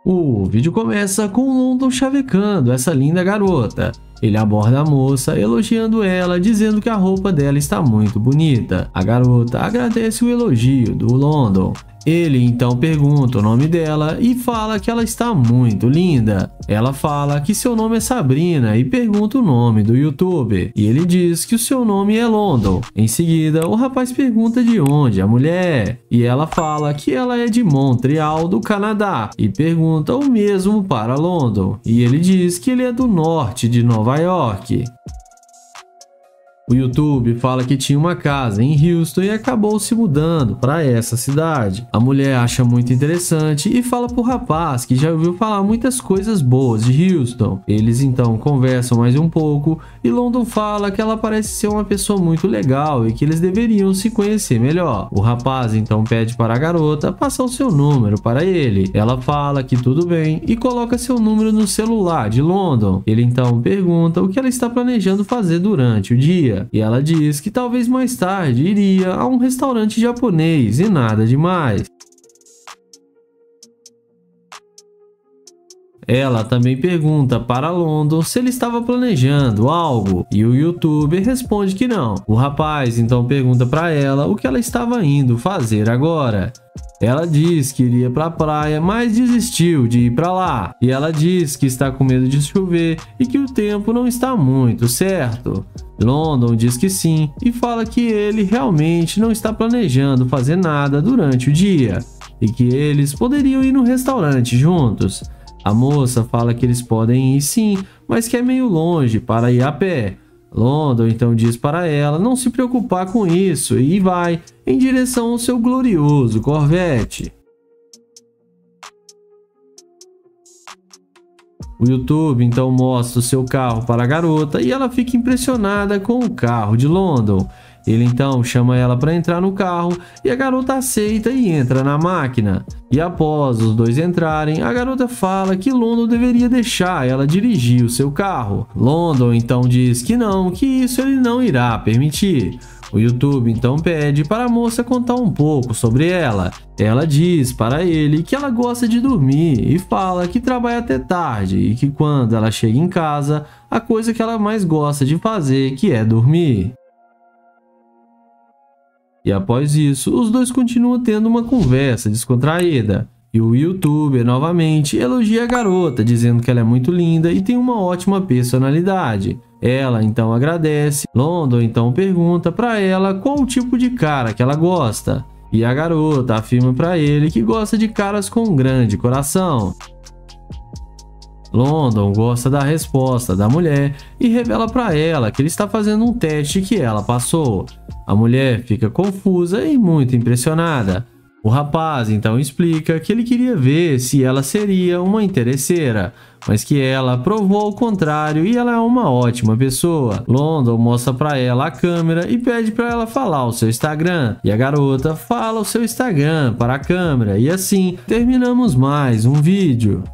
O vídeo começa com London chavecando essa linda garota. Ele aborda a moça, elogiando ela, dizendo que a roupa dela está muito bonita. A garota agradece o elogio do London. Ele então pergunta o nome dela e fala que ela está muito linda. Ela fala que seu nome é Sabrina e pergunta o nome do youtuber. E ele diz que o seu nome é London. Em seguida, o rapaz pergunta de onde a mulher é. E ela fala que ela é de Montreal, do Canadá. E pergunta o mesmo para London. E ele diz que ele é do norte de Nova York. O YouTube fala que tinha uma casa em Houston e acabou se mudando para essa cidade. A mulher acha muito interessante e fala pro rapaz que já ouviu falar muitas coisas boas de Houston. Eles então conversam mais um pouco e London fala que ela parece ser uma pessoa muito legal e que eles deveriam se conhecer melhor. O rapaz então pede para a garota passar o seu número para ele. Ela fala que tudo bem e coloca seu número no celular de London. Ele então pergunta o que ela está planejando fazer durante o dia. E ela diz que talvez mais tarde iria a um restaurante japonês e nada demais. Ela também pergunta para London se ele estava planejando algo e o youtuber responde que não. O rapaz então pergunta para ela o que ela estava indo fazer agora. Ela diz que iria para a praia, mas desistiu de ir para lá. E ela diz que está com medo de chover e que o tempo não está muito certo. London diz que sim e fala que ele realmente não está planejando fazer nada durante o dia e que eles poderiam ir no restaurante juntos. A moça fala que eles podem ir sim, mas que é meio longe para ir a pé. London então diz para ela não se preocupar com isso e vai em direção ao seu glorioso Corvette. O YouTube então mostra o seu carro para a garota e ela fica impressionada com o carro de London. Ele então chama ela para entrar no carro e a garota aceita e entra na máquina. E após os dois entrarem, a garota fala que London deveria deixar ela dirigir o seu carro. London então diz que não, que isso ele não irá permitir. O YouTube então pede para a moça contar um pouco sobre ela. Ela diz para ele que ela gosta de dormir e fala que trabalha até tarde e que quando ela chega em casa, a coisa que ela mais gosta de fazer que é dormir. E após isso, os dois continuam tendo uma conversa descontraída. E o youtuber novamente elogia a garota, dizendo que ela é muito linda e tem uma ótima personalidade. Ela então agradece. London então pergunta para ela qual o tipo de cara que ela gosta. E a garota afirma para ele que gosta de caras com um grande coração. London gosta da resposta da mulher e revela para ela que ele está fazendo um teste que ela passou. A mulher fica confusa e muito impressionada. O rapaz então explica que ele queria ver se ela seria uma interesseira, mas que ela provou o contrário e ela é uma ótima pessoa. London mostra para ela a câmera e pede para ela falar o seu Instagram. E a garota fala o seu Instagram para a câmera e assim terminamos mais um vídeo.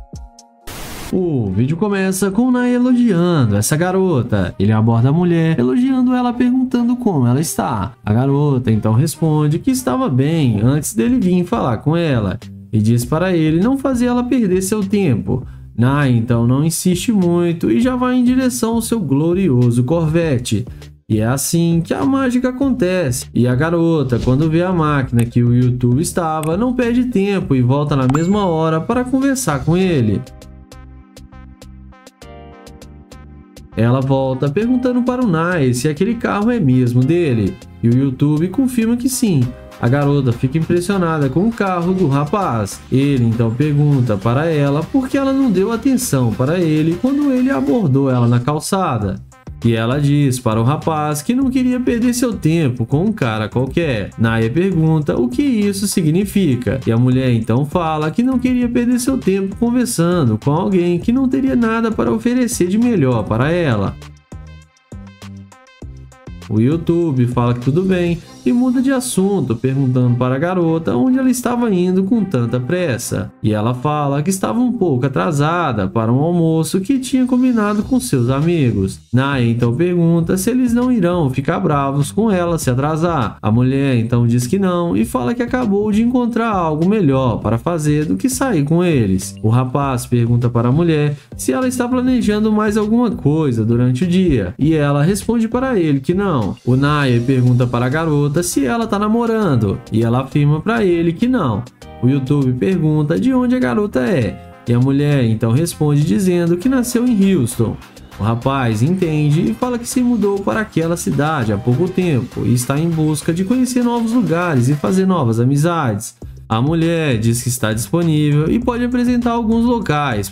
O vídeo começa com Nai elogiando essa garota. Ele aborda a mulher, elogiando ela, perguntando como ela está. A garota então responde que estava bem antes dele vir falar com ela e diz para ele não fazer ela perder seu tempo. Nai então não insiste muito e já vai em direção ao seu glorioso Corvette. E é assim que a mágica acontece. E a garota, quando vê a máquina que o YouTube estava, não perde tempo e volta na mesma hora para conversar com ele. Ela volta perguntando para o Nai se aquele carro é mesmo dele, e o YouTube confirma que sim. A garota fica impressionada com o carro do rapaz. Ele então pergunta para ela por que ela não deu atenção para ele quando ele abordou ela na calçada. E ela diz para o rapaz que não queria perder seu tempo com um cara qualquer. Naya pergunta o que isso significa. E a mulher então fala que não queria perder seu tempo conversando com alguém que não teria nada para oferecer de melhor para ela. O YouTube fala que tudo bem e muda de assunto, perguntando para a garota onde ela estava indo com tanta pressa. E ela fala que estava um pouco atrasada para um almoço que tinha combinado com seus amigos. Naya então pergunta se eles não irão ficar bravos com ela se atrasar. A mulher então diz que não e fala que acabou de encontrar algo melhor para fazer do que sair com eles. O rapaz pergunta para a mulher se ela está planejando mais alguma coisa durante o dia e ela responde para ele que não. O Naya pergunta para a garota se ela está namorando e ela afirma para ele que não. O YouTube pergunta de onde a garota é e a mulher então responde dizendo que nasceu em Houston. O rapaz entende e fala que se mudou para aquela cidade há pouco tempo e está em busca de conhecer novos lugares e fazer novas amizades. A mulher diz que está disponível e pode apresentar alguns locais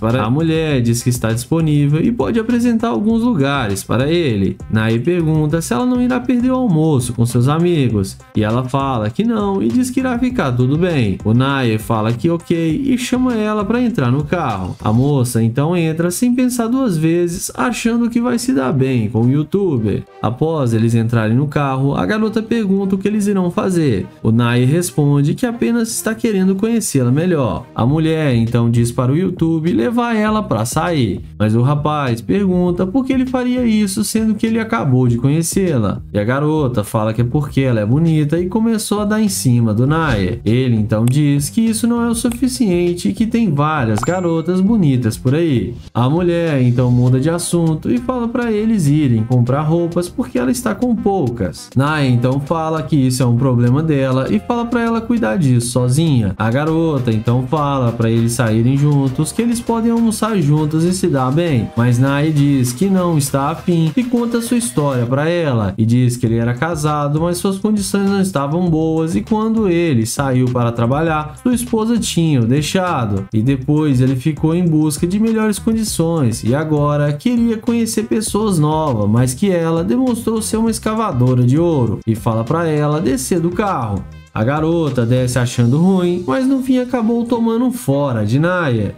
para ele. Naya pergunta se ela não irá perder o almoço com seus amigos e ela fala que não e diz que irá ficar tudo bem. O Naya fala que ok e chama ela para entrar no carro. A moça então entra sem pensar duas vezes, achando que vai se dar bem com o YouTuber. Após eles entrarem no carro, a garota pergunta o que eles irão fazer. O Naya responde que apenas está querendo conhecê-la melhor. A mulher então diz para o YouTube levar ela para sair, mas o rapaz pergunta por que ele faria isso sendo que ele acabou de conhecê-la. E a garota fala que é porque ela é bonita e começou a dar em cima do Naya. Ele então diz que isso não é o suficiente e que tem várias garotas bonitas por aí. A mulher então muda de assunto e fala para eles irem comprar roupas porque ela está com poucas. Naya então fala que isso é um problema dela e fala para ela cuidar disso sozinha. A garota então fala para eles saírem juntos, que eles podem almoçar juntos e se dar bem, mas Naya diz que não está afim e conta sua história para ela e diz que ele era casado, mas suas condições não estavam boas e quando ele saiu para trabalhar, sua esposa tinha o deixado e depois ele ficou em busca de melhores condições e agora queria conhecer pessoas novas, mas que ela demonstrou ser uma escavadora de ouro e fala para ela descer do carro. A garota desce achando ruim, mas no fim acabou tomando um fora de Naya.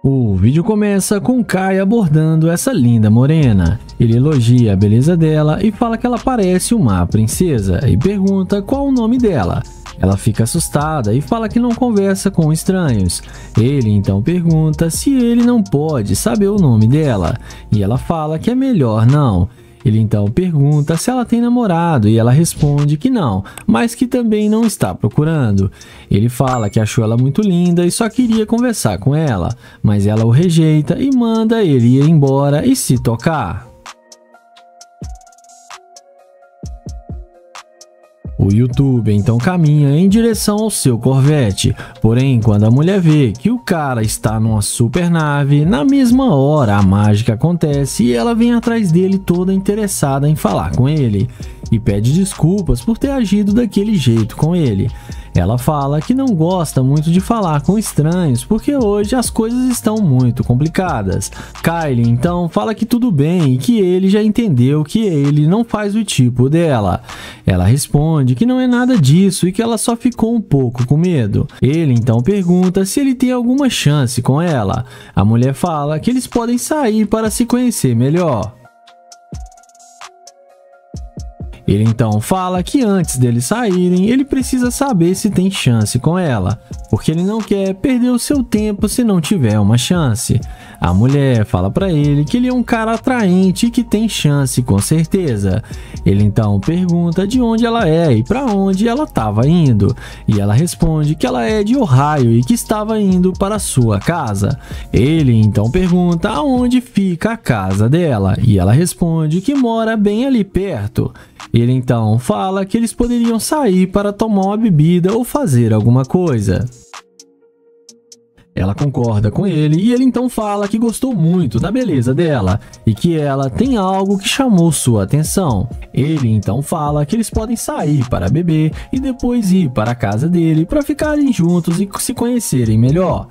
O vídeo começa com Kai abordando essa linda morena. Ele elogia a beleza dela e fala que ela parece uma princesa e pergunta qual o nome dela. Ela fica assustada e fala que não conversa com estranhos. Ele então pergunta se ele não pode saber o nome dela e ela fala que é melhor não. Ele então pergunta se ela tem namorado e ela responde que não, mas que também não está procurando. Ele fala que achou ela muito linda e só queria conversar com ela, mas ela o rejeita e manda ele ir embora e se tocar. O YouTube então caminha em direção ao seu Corvette, porém quando a mulher vê que o cara está numa super nave, na mesma hora a mágica acontece e ela vem atrás dele toda interessada em falar com ele e pede desculpas por ter agido daquele jeito com ele. Ela fala que não gosta muito de falar com estranhos porque hoje as coisas estão muito complicadas. Kylie então fala que tudo bem e que ele já entendeu que ele não faz o tipo dela. Ela responde que não é nada disso e que ela só ficou um pouco com medo. Ele então pergunta se ele tem alguma chance com ela. A mulher fala que eles podem sair para se conhecer melhor. Ele então fala que antes deles saírem, ele precisa saber se tem chance com ela, porque ele não quer perder o seu tempo se não tiver uma chance. A mulher fala para ele que ele é um cara atraente e que tem chance com certeza. Ele então pergunta de onde ela é e para onde ela estava indo, e ela responde que ela é de Ohio e que estava indo para sua casa. Ele então pergunta aonde fica a casa dela, e ela responde que mora bem ali perto. Ele então fala que eles poderiam sair para tomar uma bebida ou fazer alguma coisa. Ela concorda com ele e ele então fala que gostou muito da beleza dela e que ela tem algo que chamou sua atenção. Ele então fala que eles podem sair para beber e depois ir para a casa dele para ficarem juntos e se conhecerem melhor.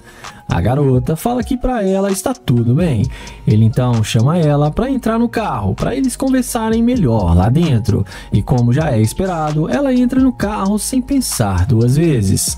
A garota fala que para ela está tudo bem. Ele então chama ela para entrar no carro para eles conversarem melhor lá dentro e, como já é esperado, ela entra no carro sem pensar duas vezes.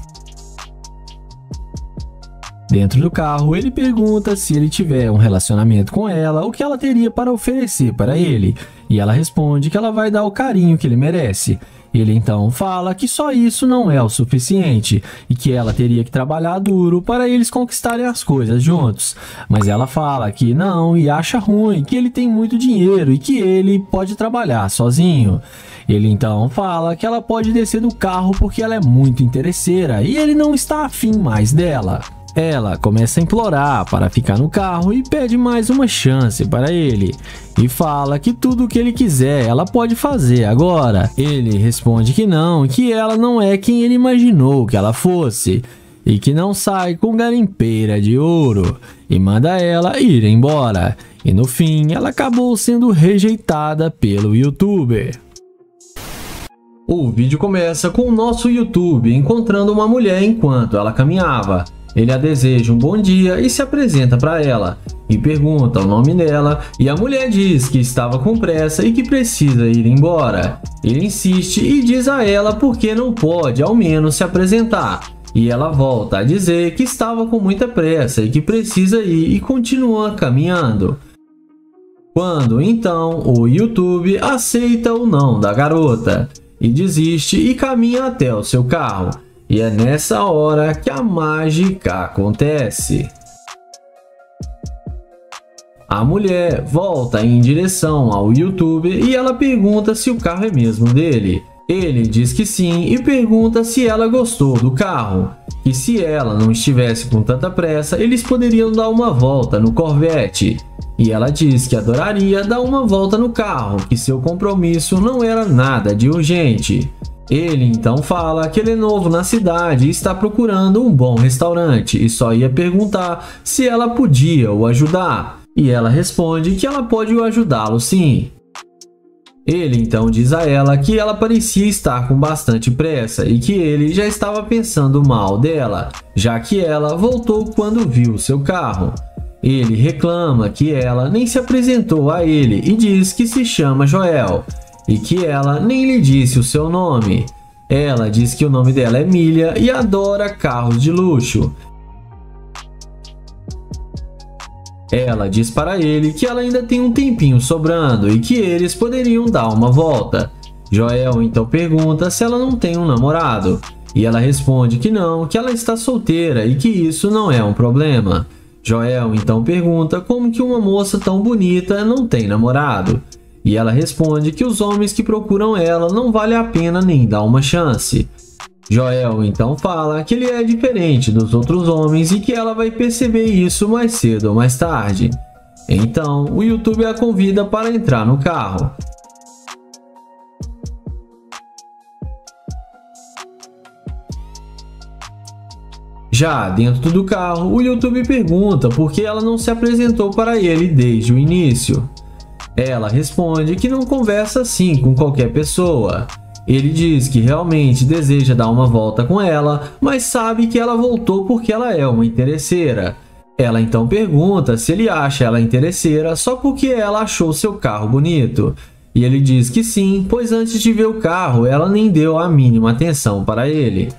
Dentro do carro, ele pergunta se ele tiver um relacionamento com ela, o que ela teria para oferecer para ele. E ela responde que ela vai dar o carinho que ele merece. Ele então fala que só isso não é o suficiente e que ela teria que trabalhar duro para eles conquistarem as coisas juntos. Mas ela fala que não e acha ruim, que ele tem muito dinheiro e que ele pode trabalhar sozinho. Ele então fala que ela pode descer do carro porque ela é muito interesseira e ele não está afim mais dela. Ela começa a implorar para ficar no carro e pede mais uma chance para ele. E fala que tudo o que ele quiser ela pode fazer agora. Ele responde que não, que ela não é quem ele imaginou que ela fosse. E que não sai com garimpeira de ouro. E manda ela ir embora. E no fim ela acabou sendo rejeitada pelo youtuber. O vídeo começa com o nosso YouTube encontrando uma mulher enquanto ela caminhava. Ele a deseja um bom dia e se apresenta para ela, e pergunta o nome dela, e a mulher diz que estava com pressa e que precisa ir embora. Ele insiste e diz a ela por que não pode ao menos se apresentar, e ela volta a dizer que estava com muita pressa e que precisa ir e continua caminhando. Quando então o YouTube aceita o não da garota, e desiste e caminha até o seu carro. E é nessa hora que a mágica acontece. A mulher volta em direção ao youtuber e ela pergunta se o carro é mesmo dele. Ele diz que sim e pergunta se ela gostou do carro. E se ela não estivesse com tanta pressa, eles poderiam dar uma volta no Corvette. E ela diz que adoraria dar uma volta no carro, que seu compromisso não era nada de urgente. Ele então fala que ele é novo na cidade e está procurando um bom restaurante e só ia perguntar se ela podia o ajudar. E ela responde que ela pode ajudá-lo sim. Ele então diz a ela que ela parecia estar com bastante pressa e que ele já estava pensando mal dela, já que ela voltou quando viu seu carro. Ele reclama que ela nem se apresentou a ele e diz que se chama Joel. E que ela nem lhe disse o seu nome. Ela diz que o nome dela é Milha e adora carros de luxo. Ela diz para ele que ela ainda tem um tempinho sobrando e que eles poderiam dar uma volta. Joel então pergunta se ela não tem um namorado. E ela responde que não, que ela está solteira e que isso não é um problema. Joel então pergunta como que uma moça tão bonita não tem namorado. E ela responde que os homens que procuram ela não vale a pena nem dar uma chance. Joel então fala que ele é diferente dos outros homens e que ela vai perceber isso mais cedo ou mais tarde. Então, o YouTube a convida para entrar no carro. Já dentro do carro, o YouTube pergunta por que ela não se apresentou para ele desde o início. Ela responde que não conversa assim com qualquer pessoa. Ele diz que realmente deseja dar uma volta com ela, mas sabe que ela voltou porque ela é uma interesseira. Ela então pergunta se ele acha ela interesseira só porque ela achou seu carro bonito. E ele diz que sim, pois antes de ver o carro, ela nem deu a mínima atenção para ele.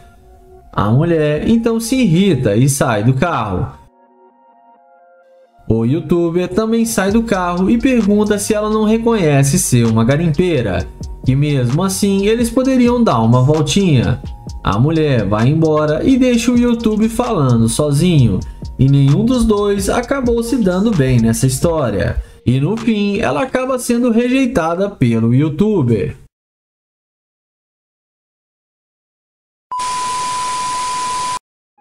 A mulher então se irrita e sai do carro. O youtuber também sai do carro e pergunta se ela não reconhece ser uma garimpeira, que mesmo assim eles poderiam dar uma voltinha. A mulher vai embora e deixa o YouTube falando sozinho, e nenhum dos dois acabou se dando bem nessa história. E no fim ela acaba sendo rejeitada pelo youtuber.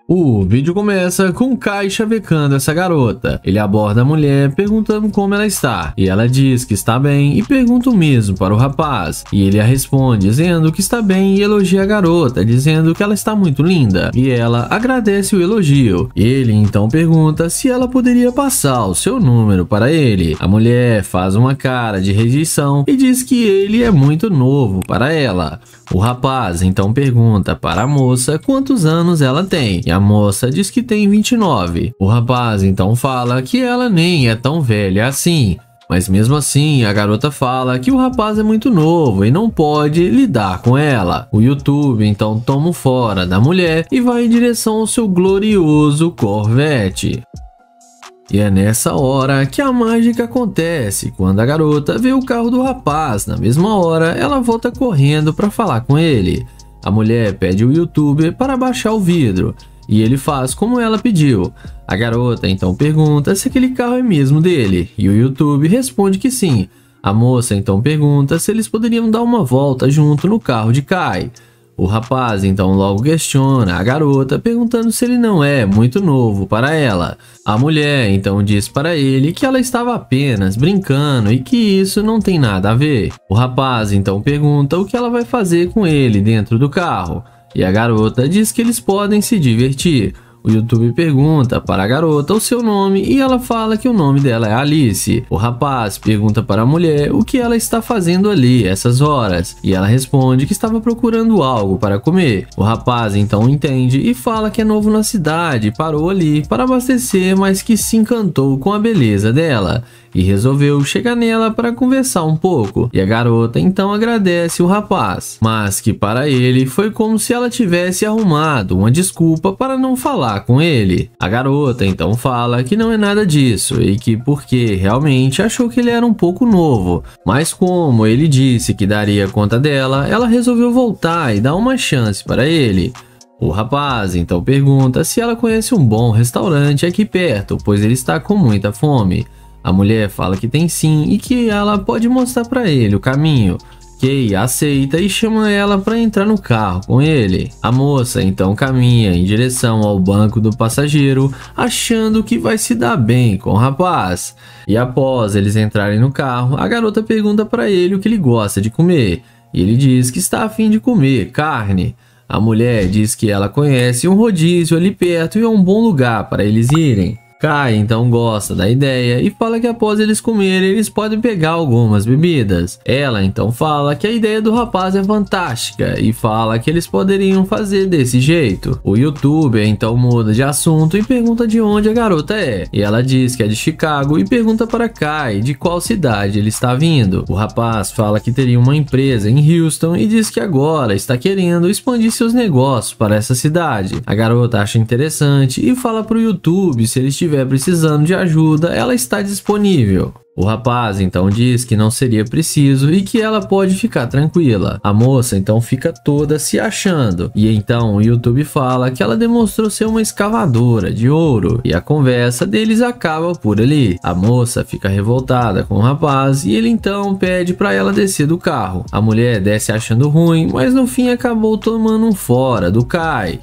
O vídeo começa com Kai chavecando essa garota. Ele aborda a mulher perguntando como ela está. E ela diz que está bem e pergunta o mesmo para o rapaz. E ele a responde dizendo que está bem e elogia a garota, dizendo que ela está muito linda. E ela agradece o elogio. Ele então pergunta se ela poderia passar o seu número para ele. A mulher faz uma cara de rejeição e diz que ele é muito novo para ela. O rapaz então pergunta para a moça quantos anos ela tem. E a moça diz que tem 29. O rapaz então fala que ela nem é tão velha assim. Mas mesmo assim, a garota fala que o rapaz é muito novo e não pode lidar com ela. O YouTube então toma o fora da mulher e vai em direção ao seu glorioso Corvette. E é nessa hora que a mágica acontece. Quando a garota vê o carro do rapaz, na mesma hora ela volta correndo para falar com ele. A mulher pede ao youtuber para baixar o vidro e ele faz como ela pediu. A garota então pergunta se aquele carro é mesmo dele e o YouTube responde que sim. A moça então pergunta se eles poderiam dar uma volta junto no carro de Kai. O rapaz então logo questiona a garota, perguntando se ele não é muito novo para ela. A mulher então diz para ele que ela estava apenas brincando e que isso não tem nada a ver. O rapaz então pergunta o que ela vai fazer com ele dentro do carro e a garota diz que eles podem se divertir. O YouTube pergunta para a garota o seu nome e ela fala que o nome dela é Alice. O rapaz pergunta para a mulher o que ela está fazendo ali essas horas e ela responde que estava procurando algo para comer. O rapaz então entende e fala que é novo na cidade, parou ali para abastecer, mas que se encantou com a beleza dela e resolveu chegar nela para conversar um pouco. E a garota então agradece o rapaz, mas que para ele foi como se ela tivesse arrumado uma desculpa para não falar com ele. A garota então fala que não é nada disso e que porque realmente achou que ele era um pouco novo, mas como ele disse que daria conta dela, ela resolveu voltar e dar uma chance para ele. O rapaz então pergunta se ela conhece um bom restaurante aqui perto, pois ele está com muita fome. A mulher fala que tem sim e que ela pode mostrar para ele o caminho. Kay aceita e chama ela para entrar no carro com ele. A moça então caminha em direção ao banco do passageiro, achando que vai se dar bem com o rapaz. E após eles entrarem no carro, a garota pergunta para ele o que ele gosta de comer. E ele diz que está a fim de comer carne. A mulher diz que ela conhece um rodízio ali perto e é um bom lugar para eles irem. Kai então gosta da ideia e fala que após eles comerem, eles podem pegar algumas bebidas. Ela então fala que a ideia do rapaz é fantástica e fala que eles poderiam fazer desse jeito. O youtuber então muda de assunto e pergunta de onde a garota é. E ela diz que é de Chicago e pergunta para Kai de qual cidade ele está vindo. O rapaz fala que teria uma empresa em Houston e diz que agora está querendo expandir seus negócios para essa cidade. A garota acha interessante e fala para o YouTube se ele estiver precisando de ajuda, ela está disponível. O rapaz então diz que não seria preciso e que ela pode ficar tranquila. A moça então fica toda se achando e então o YouTube fala que ela demonstrou ser uma escavadora de ouro e a conversa deles acaba por ali. A moça fica revoltada com o rapaz e ele então pede para ela descer do carro. A mulher desce achando ruim, mas no fim acabou tomando um fora do Kai.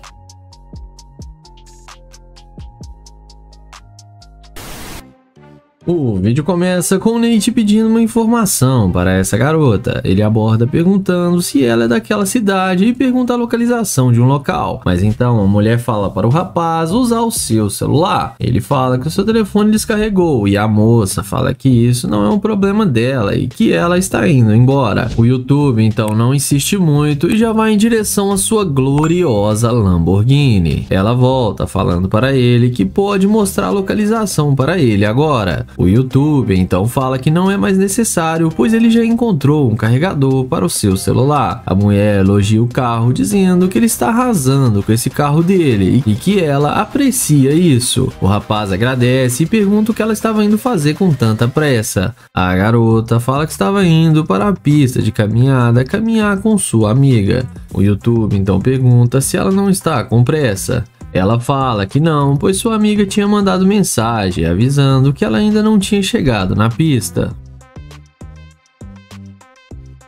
O vídeo começa com o Nate pedindo uma informação para essa garota. Ele aborda perguntando se ela é daquela cidade e pergunta a localização de um local. Mas então a mulher fala para o rapaz usar o seu celular. Ele fala que o seu telefone descarregou e a moça fala que isso não é um problema dela e que ela está indo embora. O YouTube então não insiste muito e já vai em direção à sua gloriosa Lamborghini. Ela volta falando para ele que pode mostrar a localização para ele agora. O YouTube então fala que não é mais necessário, pois ele já encontrou um carregador para o seu celular. A mulher elogia o carro, dizendo que ele está arrasando com esse carro dele e que ela aprecia isso. O rapaz agradece e pergunta o que ela estava indo fazer com tanta pressa. A garota fala que estava indo para a pista de caminhada caminhar com sua amiga. O YouTube então pergunta se ela não está com pressa. Ela fala que não, pois sua amiga tinha mandado mensagem avisando que ela ainda não tinha chegado na pista.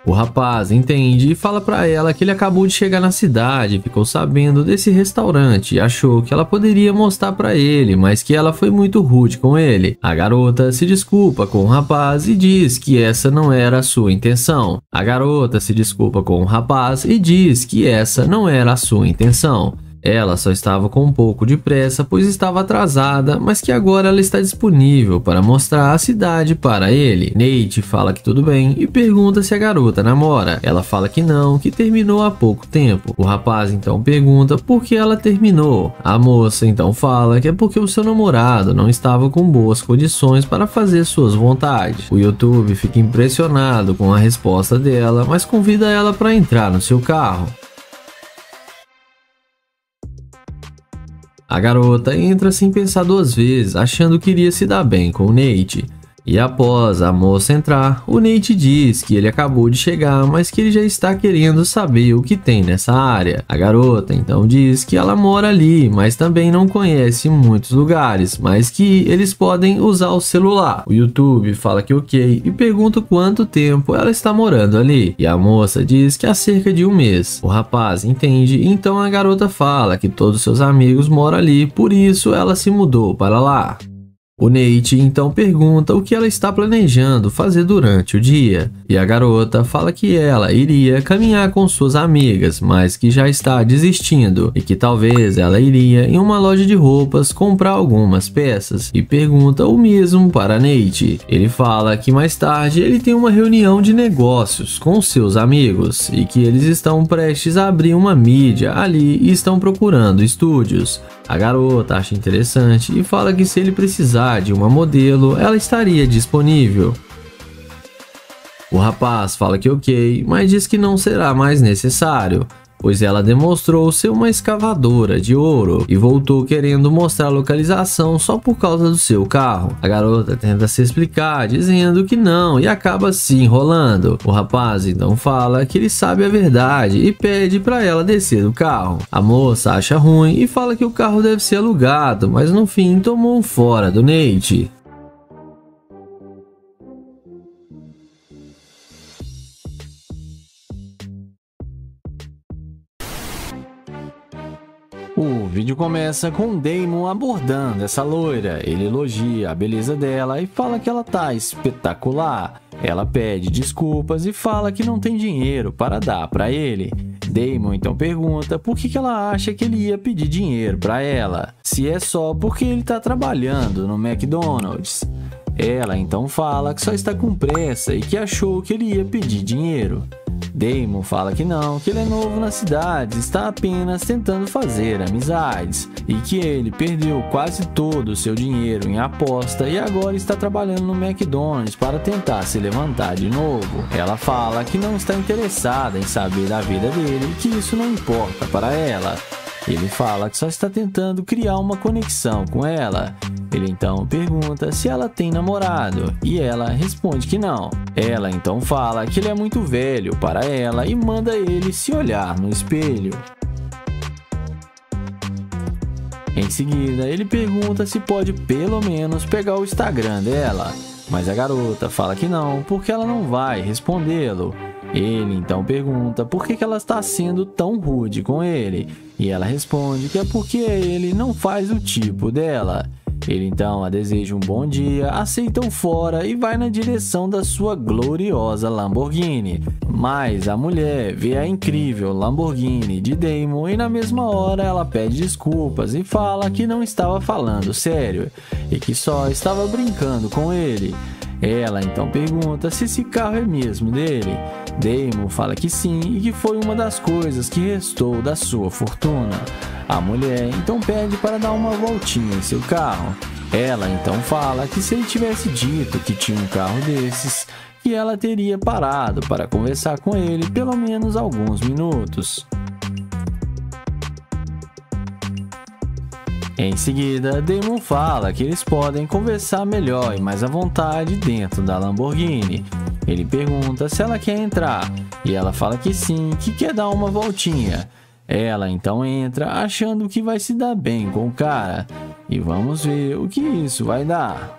O rapaz entende e fala para ela que ele acabou de chegar na cidade, ficou sabendo desse restaurante e achou que ela poderia mostrar para ele, mas que ela foi muito rude com ele. A garota se desculpa com o rapaz e diz que essa não era a sua intenção. Ela só estava com um pouco de pressa, pois estava atrasada, mas que agora ela está disponível para mostrar a cidade para ele. Nate fala que tudo bem e pergunta se a garota namora. Ela fala que não, que terminou há pouco tempo. O rapaz então pergunta por que ela terminou. A moça então fala que é porque o seu namorado não estava com boas condições para fazer suas vontades. O YouTube fica impressionado com a resposta dela, mas convida ela para entrar no seu carro. A garota entra sem pensar duas vezes, achando que iria se dar bem com o Nate. E após a moça entrar, o Nate diz que ele acabou de chegar, mas que ele já está querendo saber o que tem nessa área. A garota então diz que ela mora ali, mas também não conhece muitos lugares, mas que eles podem usar o celular. O YouTube fala que ok e pergunta quanto tempo ela está morando ali. E a moça diz que há cerca de um mês. O rapaz entende, então a garota fala que todos seus amigos moram ali, por isso ela se mudou para lá. O Nate então pergunta o que ela está planejando fazer durante o dia, e a garota fala que ela iria caminhar com suas amigas, mas que já está desistindo e que talvez ela iria em uma loja de roupas comprar algumas peças, e pergunta o mesmo para Nate. Ele fala que mais tarde ele tem uma reunião de negócios com seus amigos e que eles estão prestes a abrir uma mídia ali e estão procurando estúdios. A garota acha interessante e fala que se ele precisar de uma modelo, ela estaria disponível. O rapaz fala que ok, mas diz que não será mais necessário, pois ela demonstrou ser uma escavadora de ouro e voltou querendo mostrar a localização só por causa do seu carro. A garota tenta se explicar, dizendo que não e acaba se enrolando. O rapaz então fala que ele sabe a verdade e pede para ela descer do carro. A moça acha ruim e fala que o carro deve ser alugado, mas no fim tomou um fora do Nate. O vídeo começa com Damon abordando essa loira. Ele elogia a beleza dela e fala que ela tá espetacular. Ela pede desculpas e fala que não tem dinheiro para dar para ele. Damon então pergunta por que ela acha que ele ia pedir dinheiro para ela, se é só porque ele tá trabalhando no McDonald's. Ela então fala que só está com pressa e que achou que ele ia pedir dinheiro. Damon fala que não, que ele é novo na cidade, está apenas tentando fazer amizades e que ele perdeu quase todo o seu dinheiro em aposta e agora está trabalhando no McDonald's para tentar se levantar de novo. Ela fala que não está interessada em saber da vida dele e que isso não importa para ela. Ele fala que só está tentando criar uma conexão com ela. Ele então pergunta se ela tem namorado e ela responde que não. Ela então fala que ele é muito velho para ela e manda ele se olhar no espelho. Em seguida, ele pergunta se pode pelo menos pegar o Instagram dela, mas a garota fala que não, porque ela não vai respondê-lo. Ele então pergunta por que ela está sendo tão rude com ele, e ela responde que é porque ele não faz o tipo dela. Ele então a deseja um bom dia, aceita o fora e vai na direção da sua gloriosa Lamborghini. Mas a mulher vê a incrível Lamborghini de Damon e na mesma hora ela pede desculpas e fala que não estava falando sério e que só estava brincando com ele. Ela então pergunta se esse carro é mesmo dele. Damon fala que sim e que foi uma das coisas que restou da sua fortuna. A mulher então pede para dar uma voltinha em seu carro. Ela então fala que se ele tivesse dito que tinha um carro desses, que ela teria parado para conversar com ele pelo menos alguns minutos. Em seguida, Damon fala que eles podem conversar melhor e mais à vontade dentro da Lamborghini. Ele pergunta se ela quer entrar e ela fala que sim, que quer dar uma voltinha. Ela então entra achando que vai se dar bem com o cara e vamos ver o que isso vai dar.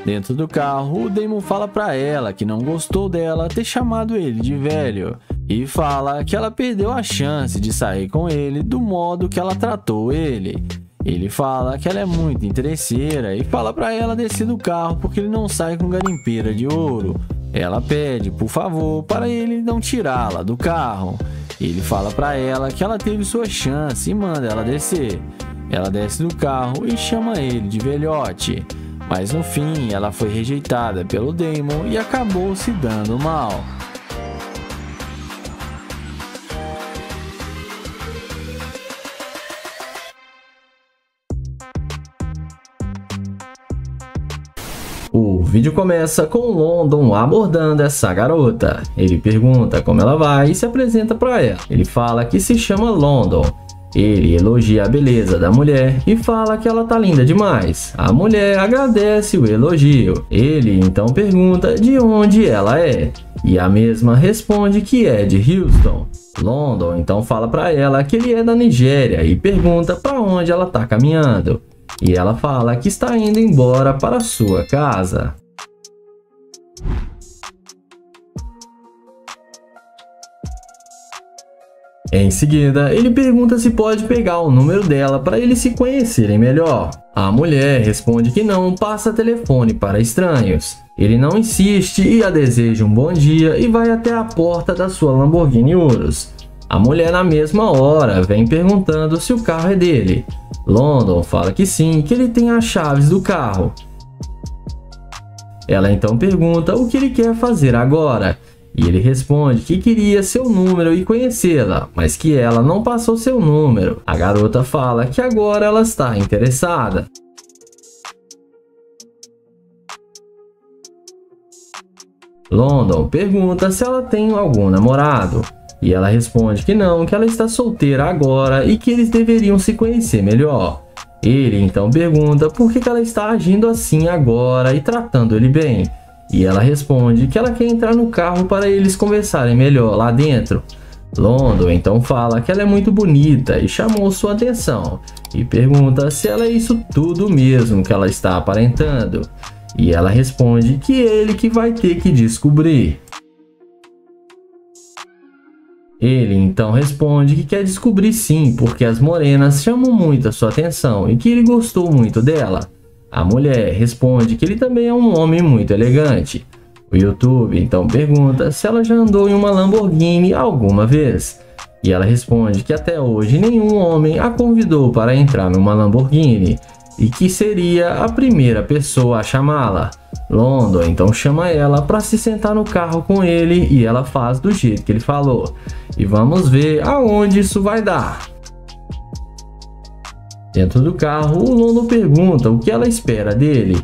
Dentro do carro, o Damon fala pra ela que não gostou dela ter chamado ele de velho e fala que ela perdeu a chance de sair com ele do modo que ela tratou ele. Ele fala que ela é muito interesseira e fala pra ela descer do carro porque ele não sai com garimpeira de ouro. Ela pede, por favor, para ele não tirá-la do carro. Ele fala pra ela que ela teve sua chance e manda ela descer. Ela desce do carro e chama ele de velhote. Mas no fim ela foi rejeitada pelo Damon e acabou se dando mal. O vídeo começa com London abordando essa garota. Ele pergunta como ela vai e se apresenta para ela. Ele fala que se chama London. Ele elogia a beleza da mulher e fala que ela tá linda demais. A mulher agradece o elogio. Ele então pergunta de onde ela é. E a mesma responde que é de Houston. London então fala para ela que ele é da Nigéria e pergunta para onde ela tá caminhando. E ela fala que está indo embora para sua casa. Em seguida, ele pergunta se pode pegar o número dela para eles se conhecerem melhor. A mulher responde que não passa telefone para estranhos. Ele não insiste e a deseja um bom dia e vai até a porta da sua Lamborghini Urus. A mulher na mesma hora vem perguntando se o carro é dele. London fala que sim, que ele tem as chaves do carro. Ela então pergunta o que ele quer fazer agora. E ele responde que queria seu número e conhecê-la, mas que ela não passou seu número. A garota fala que agora ela está interessada. London pergunta se ela tem algum namorado. E ela responde que não, que ela está solteira agora e que eles deveriam se conhecer melhor. Ele então pergunta por que ela está agindo assim agora e tratando ele bem. E ela responde que ela quer entrar no carro para eles conversarem melhor lá dentro. London então fala que ela é muito bonita e chamou sua atenção. E pergunta se ela é isso tudo mesmo que ela está aparentando. E ela responde que ele que vai ter que descobrir. Ele então responde que quer descobrir sim, porque as morenas chamam muito a sua atenção e que ele gostou muito dela. A mulher responde que ele também é um homem muito elegante. O YouTube então pergunta se ela já andou em uma Lamborghini alguma vez. E ela responde que até hoje nenhum homem a convidou para entrar numa Lamborghini e que seria a primeira pessoa a chamá-la. London então chama ela para se sentar no carro com ele e ela faz do jeito que ele falou. E vamos ver aonde isso vai dar. Dentro do carro, o London pergunta o que ela espera dele.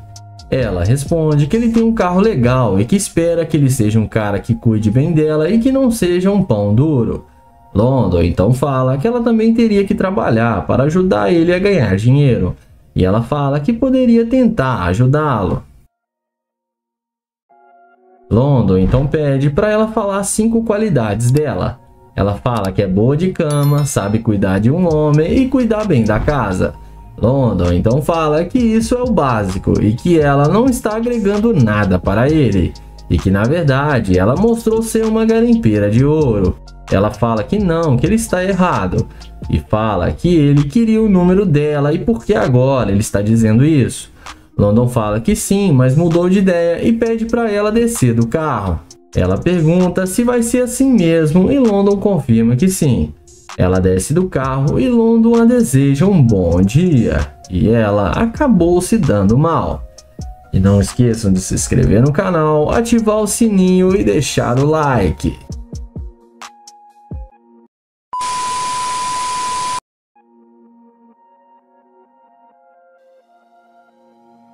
Ela responde que ele tem um carro legal e que espera que ele seja um cara que cuide bem dela e que não seja um pão duro. London então fala que ela também teria que trabalhar para ajudar ele a ganhar dinheiro. E ela fala que poderia tentar ajudá-lo. London então pede para ela falar 5 qualidades dela. Ela fala que é boa de cama, sabe cuidar de um homem e cuidar bem da casa. London então fala que isso é o básico e que ela não está agregando nada para ele. E que na verdade ela mostrou ser uma garimpeira de ouro. Ela fala que não, que ele está errado. E fala que ele queria o número dela e por que agora ele está dizendo isso. London fala que sim, mas mudou de ideia e pede para ela descer do carro. Ela pergunta se vai ser assim mesmo e London confirma que sim. Ela desce do carro e London a deseja um bom dia. E ela acabou se dando mal. E não esqueçam de se inscrever no canal, ativar o sininho e deixar o like.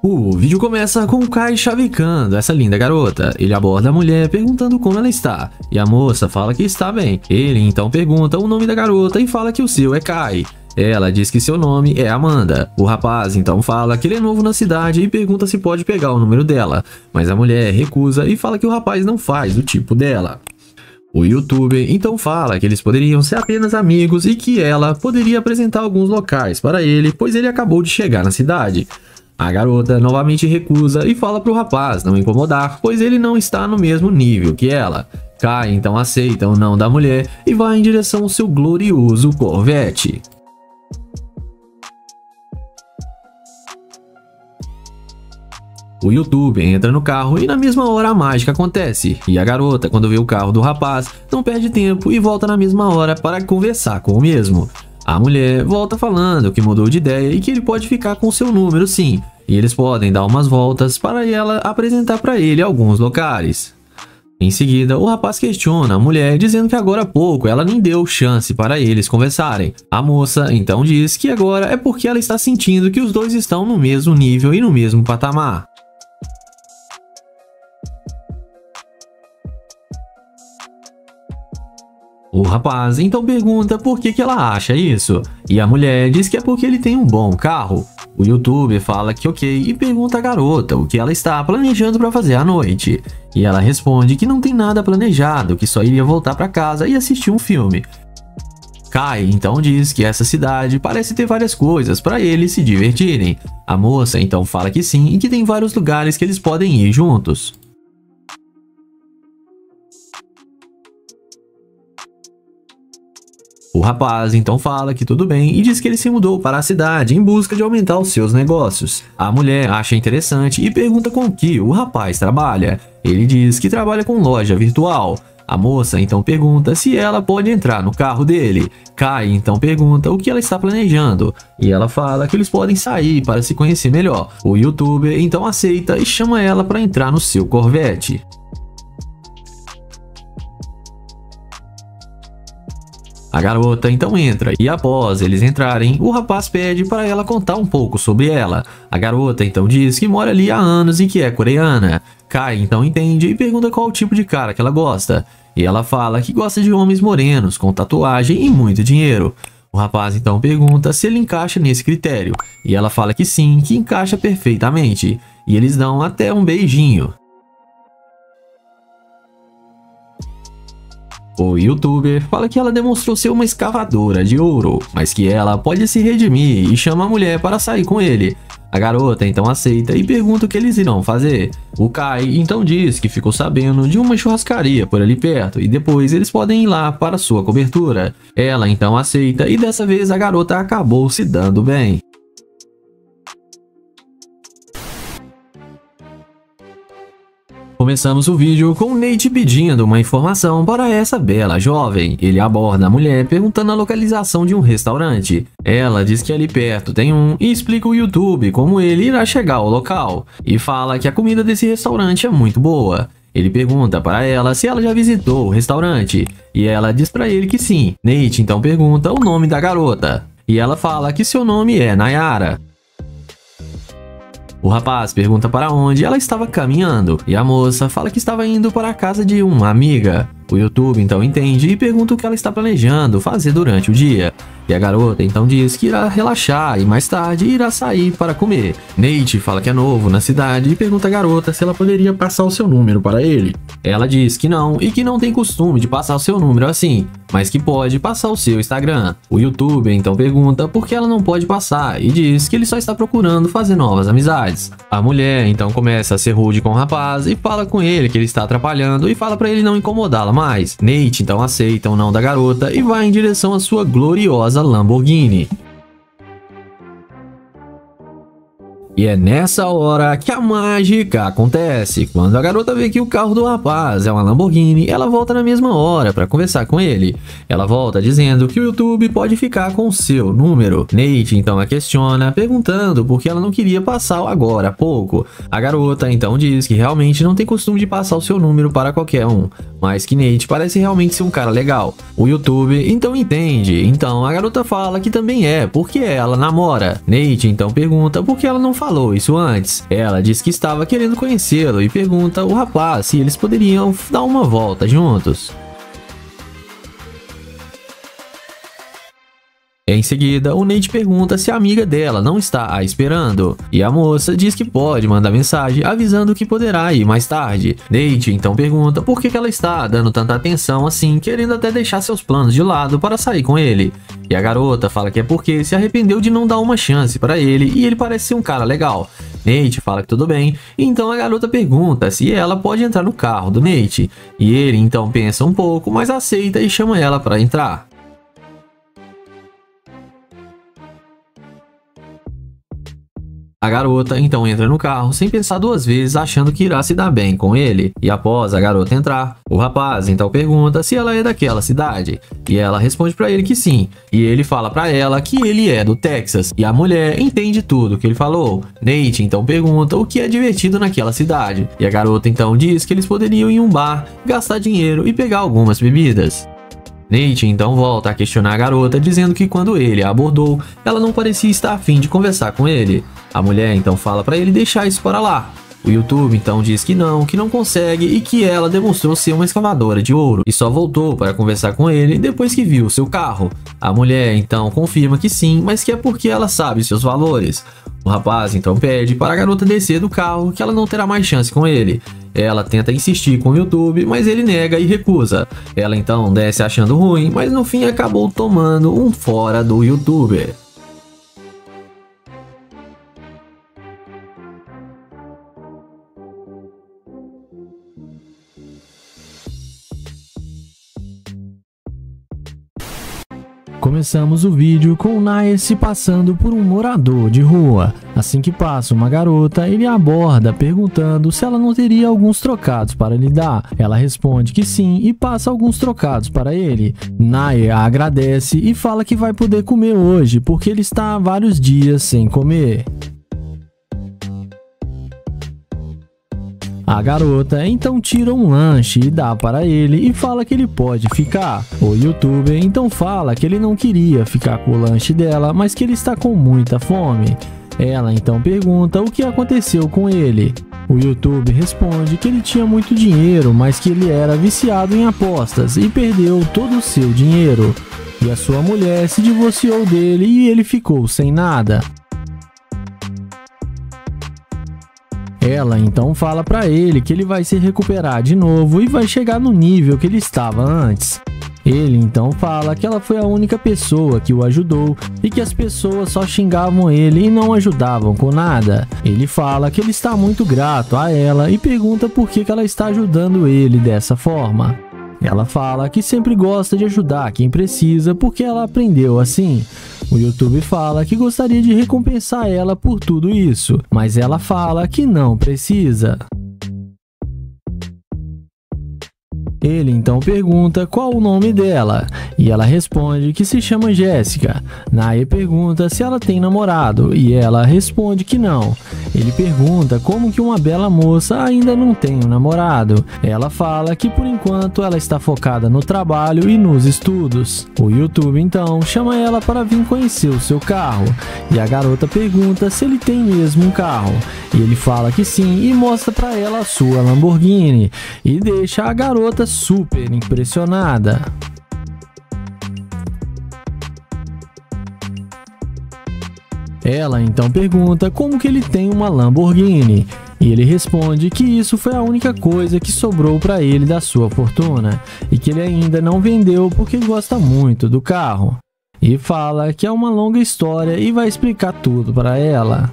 O vídeo começa com o Kai chavecando essa linda garota. Ele aborda a mulher perguntando como ela está. E a moça fala que está bem. Ele então pergunta o nome da garota e fala que o seu é Kai. Ela diz que seu nome é Amanda. O rapaz então fala que ele é novo na cidade e pergunta se pode pegar o número dela. Mas a mulher recusa e fala que o rapaz não faz o tipo dela. O youtuber então fala que eles poderiam ser apenas amigos e que ela poderia apresentar alguns locais para ele, pois ele acabou de chegar na cidade. A garota novamente recusa e fala para o rapaz não incomodar, pois ele não está no mesmo nível que ela. Kai então aceita o não da mulher e vai em direção ao seu glorioso Corvette. O youtuber entra no carro e na mesma hora a mágica acontece, e a garota, quando vê o carro do rapaz, não perde tempo e volta na mesma hora para conversar com o mesmo. A mulher volta falando que mudou de ideia e que ele pode ficar com seu número sim, e eles podem dar umas voltas para ela apresentar para ele alguns locais. Em seguida, o rapaz questiona a mulher, dizendo que agora há pouco ela nem deu chance para eles conversarem. A moça então diz que agora é porque ela está sentindo que os dois estão no mesmo nível e no mesmo patamar. O rapaz então pergunta por que ela acha isso, e a mulher diz que é porque ele tem um bom carro. O youtuber fala que ok e pergunta à garota o que ela está planejando para fazer à noite. E ela responde que não tem nada planejado, que só iria voltar para casa e assistir um filme. Kai então diz que essa cidade parece ter várias coisas para eles se divertirem. A moça então fala que sim e que tem vários lugares que eles podem ir juntos. O rapaz então fala que tudo bem e diz que ele se mudou para a cidade em busca de aumentar os seus negócios. A mulher acha interessante e pergunta com que o rapaz trabalha. Ele diz que trabalha com loja virtual. A moça então pergunta se ela pode entrar no carro dele. Kai então pergunta o que ela está planejando e ela fala que eles podem sair para se conhecer melhor. O youtuber então aceita e chama ela para entrar no seu Corvette. A garota então entra e após eles entrarem, o rapaz pede para ela contar um pouco sobre ela. A garota então diz que mora ali há anos e que é coreana. Kai então entende e pergunta qual o tipo de cara que ela gosta. E ela fala que gosta de homens morenos, com tatuagem e muito dinheiro. O rapaz então pergunta se ele encaixa nesse critério. E ela fala que sim, que encaixa perfeitamente. E eles dão até um beijinho. O youtuber fala que ela demonstrou ser uma escavadora de ouro, mas que ela pode se redimir e chama a mulher para sair com ele. A garota então aceita e pergunta o que eles irão fazer. O Kai então diz que ficou sabendo de uma churrascaria por ali perto e depois eles podem ir lá para sua cobertura. Ela então aceita e dessa vez a garota acabou se dando bem. Começamos o vídeo com Nate pedindo uma informação para essa bela jovem. Ele aborda a mulher perguntando a localização de um restaurante. Ela diz que ali perto tem um e explica o YouTube como ele irá chegar ao local. E fala que a comida desse restaurante é muito boa. Ele pergunta para ela se ela já visitou o restaurante. E ela diz para ele que sim. Nate então pergunta o nome da garota. E ela fala que seu nome é Nayara. O rapaz pergunta para onde ela estava caminhando e a moça fala que estava indo para a casa de uma amiga. O YouTube então entende e pergunta o que ela está planejando fazer durante o dia. E a garota então diz que irá relaxar e mais tarde irá sair para comer. Nate fala que é novo na cidade e pergunta à garota se ela poderia passar o seu número para ele. Ela diz que não e que não tem costume de passar o seu número assim, mas que pode passar o seu Instagram. O YouTuber então pergunta por que ela não pode passar e diz que ele só está procurando fazer novas amizades. A mulher então começa a ser rude com o rapaz e fala com ele que ele está atrapalhando e fala para ele não incomodá-la mais. Nate então aceita o não da garota e vai em direção à sua gloriosa Lamborghini. E é nessa hora que a mágica acontece. Quando a garota vê que o carro do rapaz é uma Lamborghini, ela volta na mesma hora para conversar com ele. Ela volta dizendo que o YouTube pode ficar com o seu número. Nate então a questiona, perguntando por que ela não queria passar agora há pouco. A garota então diz que realmente não tem costume de passar o seu número para qualquer um, mas que Nate parece realmente ser um cara legal. O YouTube então entende. Então a garota fala que também é porque ela namora. Nate então pergunta por que ela não falou isso antes. Ela diz que estava querendo conhecê-lo e pergunta ao rapaz se eles poderiam dar uma volta juntos. Em seguida, o Nate pergunta se a amiga dela não está a esperando, e a moça diz que pode mandar mensagem avisando que poderá ir mais tarde. Nate então pergunta por que ela está dando tanta atenção assim, querendo até deixar seus planos de lado para sair com ele. E a garota fala que é porque se arrependeu de não dar uma chance para ele e ele parece ser um cara legal. Nate fala que tudo bem, então a garota pergunta se ela pode entrar no carro do Nate, e ele então pensa um pouco, mas aceita e chama ela para entrar. A garota então entra no carro sem pensar duas vezes, achando que irá se dar bem com ele. E após a garota entrar, o rapaz então pergunta se ela é daquela cidade. E ela responde para ele que sim. E ele fala para ela que ele é do Texas. E a mulher entende tudo que ele falou. Nate então pergunta o que é divertido naquela cidade. E a garota então diz que eles poderiam ir em um bar, gastar dinheiro e pegar algumas bebidas. Nate então volta a questionar a garota, dizendo que quando ele a abordou, ela não parecia estar a fim de conversar com ele. A mulher então fala para ele deixar isso para lá. O YouTube então diz que não consegue e que ela demonstrou ser uma escavadora de ouro e só voltou para conversar com ele depois que viu seu carro. A mulher então confirma que sim, mas que é porque ela sabe seus valores. O rapaz então pede para a garota descer do carro, que ela não terá mais chance com ele. Ela tenta insistir com o YouTube, mas ele nega e recusa. Ela então desce achando ruim, mas no fim acabou tomando um fora do YouTuber. Começamos o vídeo com o Nair se passando por um morador de rua. Assim que passa uma garota, ele a aborda perguntando se ela não teria alguns trocados para lhe dar. Ela responde que sim e passa alguns trocados para ele. Nair a agradece e fala que vai poder comer hoje porque ele está há vários dias sem comer. A garota então tira um lanche e dá para ele e fala que ele pode ficar. O YouTuber então fala que ele não queria ficar com o lanche dela, mas que ele está com muita fome. Ela então pergunta o que aconteceu com ele. O YouTuber responde que ele tinha muito dinheiro, mas que ele era viciado em apostas e perdeu todo o seu dinheiro. E a sua mulher se divorciou dele e ele ficou sem nada. Ela então fala para ele que ele vai se recuperar de novo e vai chegar no nível que ele estava antes. Ele então fala que ela foi a única pessoa que o ajudou e que as pessoas só xingavam ele e não ajudavam com nada. Ele fala que ele está muito grato a ela e pergunta por que ela está ajudando ele dessa forma. Ela fala que sempre gosta de ajudar quem precisa porque ela aprendeu assim. O YouTube fala que gostaria de recompensar ela por tudo isso, mas ela fala que não precisa. Ele então pergunta qual o nome dela e ela responde que se chama Jéssica. Nair pergunta se ela tem namorado e ela responde que não. Ele pergunta como que uma bela moça ainda não tem um namorado. Ela fala que por enquanto ela está focada no trabalho e nos estudos. O YouTube então chama ela para vir conhecer o seu carro e a garota pergunta se ele tem mesmo um carro. E ele fala que sim e mostra para ela a sua Lamborghini e deixa a garota super impressionada. Ela então pergunta como que ele tem uma Lamborghini e ele responde que isso foi a única coisa que sobrou para ele da sua fortuna e que ele ainda não vendeu porque gosta muito do carro. E fala que é uma longa história e vai explicar tudo para ela.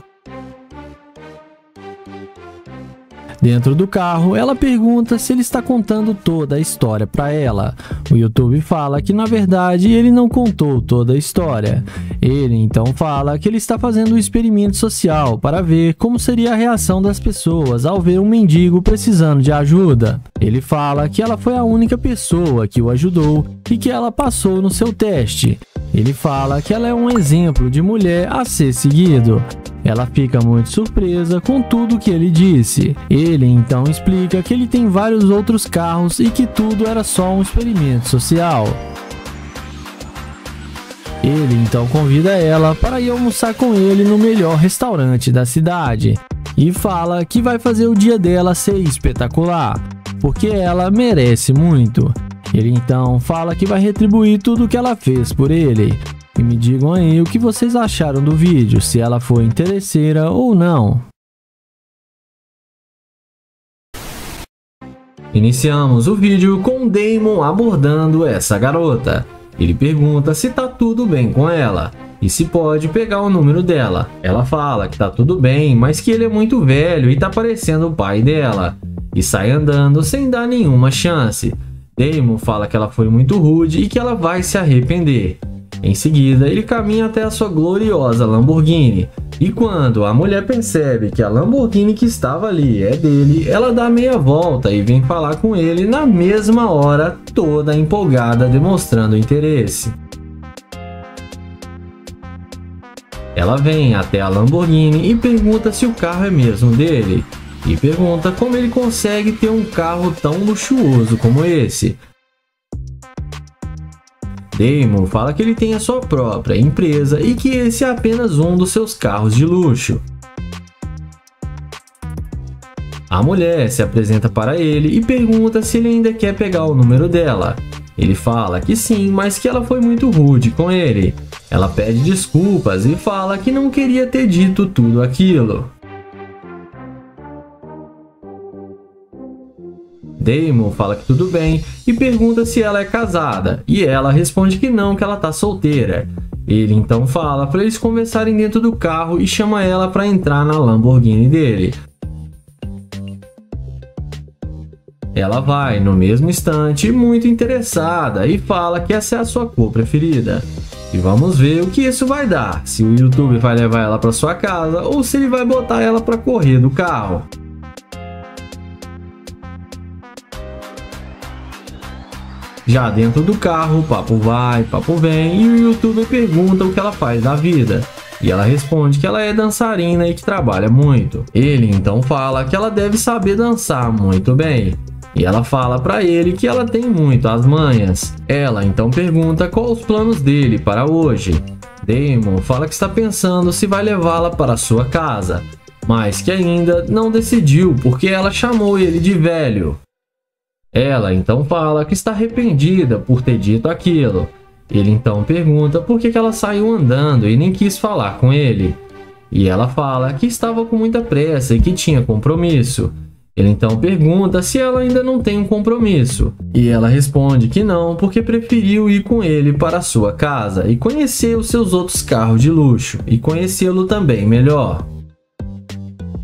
Dentro do carro, ela pergunta se ele está contando toda a história para ela. O YouTube fala que na verdade ele não contou toda a história. Ele então fala que ele está fazendo um experimento social para ver como seria a reação das pessoas ao ver um mendigo precisando de ajuda. Ele fala que ela foi a única pessoa que o ajudou e que ela passou no seu teste. Ele fala que ela é um exemplo de mulher a ser seguido. Ela fica muito surpresa com tudo que ele disse. Ele então explica que ele tem vários outros carros e que tudo era só um experimento social. Ele então convida ela para ir almoçar com ele no melhor restaurante da cidade e fala que vai fazer o dia dela ser espetacular, porque ela merece muito. Ele então fala que vai retribuir tudo que ela fez por ele. E me digam aí o que vocês acharam do vídeo, se ela foi interesseira ou não. Iniciamos o vídeo com Damon abordando essa garota. Ele pergunta se tá tudo bem com ela e se pode pegar o número dela. Ela fala que tá tudo bem, mas que ele é muito velho e tá parecendo o pai dela. E sai andando sem dar nenhuma chance. Damon fala que ela foi muito rude e que ela vai se arrepender. Em seguida, ele caminha até a sua gloriosa Lamborghini. E quando a mulher percebe que a Lamborghini que estava ali é dele, ela dá meia volta e vem falar com ele na mesma hora, toda empolgada, demonstrando interesse. Ela vem até a Lamborghini e pergunta se o carro é mesmo dele. E pergunta como ele consegue ter um carro tão luxuoso como esse. Damon fala que ele tem a sua própria empresa e que esse é apenas um dos seus carros de luxo. A mulher se apresenta para ele e pergunta se ele ainda quer pegar o número dela. Ele fala que sim, mas que ela foi muito rude com ele. Ela pede desculpas e fala que não queria ter dito tudo aquilo. Damon fala que tudo bem e pergunta se ela é casada, e ela responde que não, que ela tá solteira. Ele então fala para eles conversarem dentro do carro e chama ela para entrar na Lamborghini dele. Ela vai no mesmo instante, muito interessada, e fala que essa é a sua cor preferida. E vamos ver o que isso vai dar, se o YouTube vai levar ela para sua casa ou se ele vai botar ela para correr do carro. Já dentro do carro, papo vai, papo vem, e o YouTuber pergunta o que ela faz da vida. E ela responde que ela é dançarina e que trabalha muito. Ele então fala que ela deve saber dançar muito bem. E ela fala para ele que ela tem muito as manhas. Ela então pergunta qual os planos dele para hoje. Damon fala que está pensando se vai levá-la para sua casa, mas que ainda não decidiu porque ela chamou ele de velho. Ela então fala que está arrependida por ter dito aquilo. Ele então pergunta por que ela saiu andando e nem quis falar com ele. E ela fala que estava com muita pressa e que tinha compromisso. Ele então pergunta se ela ainda não tem um compromisso. E ela responde que não, porque preferiu ir com ele para a sua casa e conhecer os seus outros carros de luxo e conhecê-lo também melhor.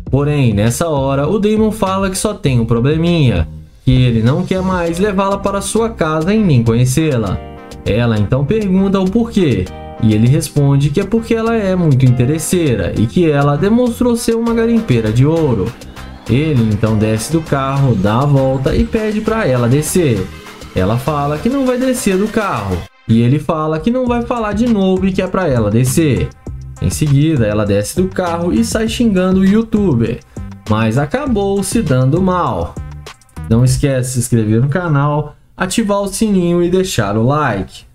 Porém, nessa hora, o Damon fala que só tem um probleminha, que ele não quer mais levá-la para sua casa e nem conhecê-la. Ela então pergunta o porquê, e ele responde que é porque ela é muito interesseira e que ela demonstrou ser uma garimpeira de ouro. Ele então desce do carro, dá a volta e pede para ela descer. Ela fala que não vai descer do carro, e ele fala que não vai falar de novo e que é para ela descer. Em seguida, ela desce do carro e sai xingando o YouTuber, mas acabou se dando mal. Não esquece de se inscrever no canal, ativar o sininho e deixar o like.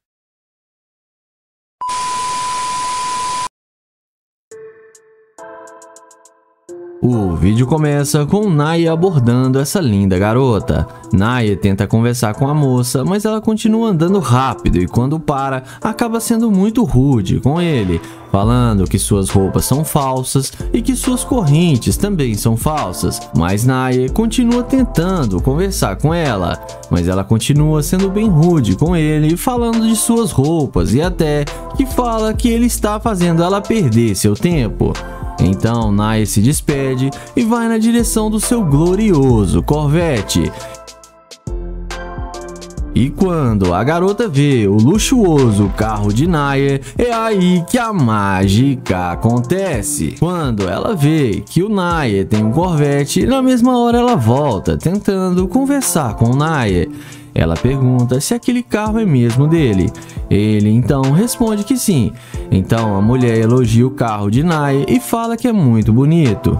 O vídeo começa com Naya abordando essa linda garota. Naya tenta conversar com a moça, mas ela continua andando rápido e quando para, acaba sendo muito rude com ele, falando que suas roupas são falsas e que suas correntes também são falsas. Mas Naya continua tentando conversar com ela, mas ela continua sendo bem rude com ele, falando de suas roupas e até que fala que ele está fazendo ela perder seu tempo. Então Naya se despede e vai na direção do seu glorioso Corvette. E quando a garota vê o luxuoso carro de Naya, é aí que a mágica acontece. Quando ela vê que o Naya tem um Corvette, na mesma hora ela volta tentando conversar com o Naya. Ela pergunta se aquele carro é mesmo dele. Ele então responde que sim. Então a mulher elogia o carro de Naya e fala que é muito bonito.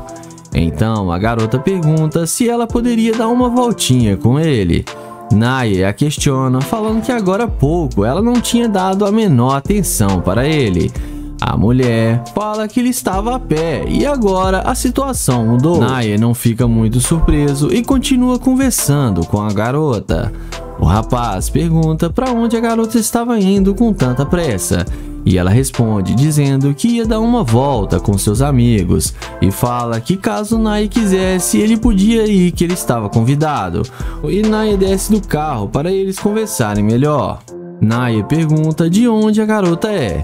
Então a garota pergunta se ela poderia dar uma voltinha com ele. Naya a questiona, falando que agora há pouco ela não tinha dado a menor atenção para ele. A mulher fala que ele estava a pé e agora a situação mudou. Naya não fica muito surpreso e continua conversando com a garota. O rapaz pergunta para onde a garota estava indo com tanta pressa. E ela responde dizendo que ia dar uma volta com seus amigos e fala que caso Naya quisesse, ele podia ir, que ele estava convidado. E Naya desce do carro para eles conversarem melhor. Naya pergunta de onde a garota é.